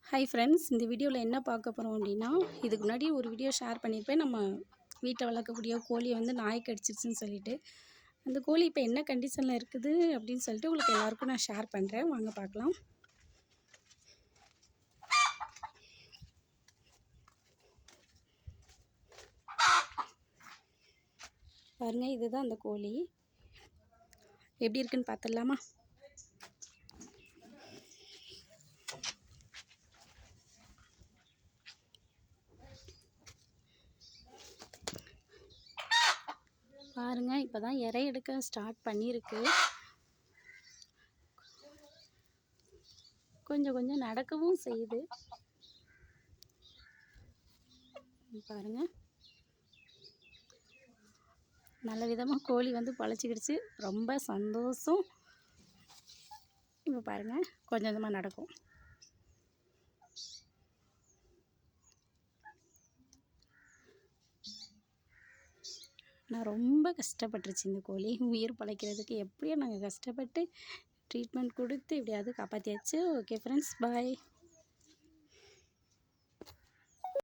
Hi friends, இந்த வீடியோவில் என்ன பார்க்க போகிறோம் அப்படின்னா, இதுக்கு முன்னாடி ஒரு வீடியோ ஷேர் பண்ணியிருப்பேன். நம்ம வீட்டில் வளர்க்கக்கூடிய கோழியை வந்து நாய் கடிச்சிருச்சுன்னு சொல்லிட்டு, அந்த கோழி இப்போ என்ன கண்டிஷனில் இருக்குது அப்படின்னு சொல்லிட்டு உங்களுக்கு எல்லாருக்கும் நான் ஷேர் பண்ணுறேன். வாங்க பார்க்கலாம். பாருங்கள், இதுதான் அந்த கோழி. எப்படி இருக்குன்னு பார்த்துடலாமா? பாருங்கள், இப்போ தான் இறை எடுக்க ஸ்டார்ட் பண்ணியிருக்கு. கொஞ்சம் கொஞ்சம் நடக்கவும் செய்யுது. பாருங்கள், நல்ல விதமாக கோழி வந்து பொழைச்சிக்கிடுச்சு. ரொம்ப சந்தோஷம். இப்போ பாருங்கள், கொஞ்சம் கொஞ்சமாக நடக்கும். நான் ரொம்ப கஷ்டப்பட்டுருச்சு இந்த கோழி உயிர் பிழைக்கிறதுக்கு. எப்படியோ நாங்கள் கஷ்டப்பட்டு ட்ரீட்மெண்ட் கொடுத்து எப்படியாவது காப்பாற்றியாச்சு. ஓகே ஃப்ரெண்ட்ஸ், பாய்.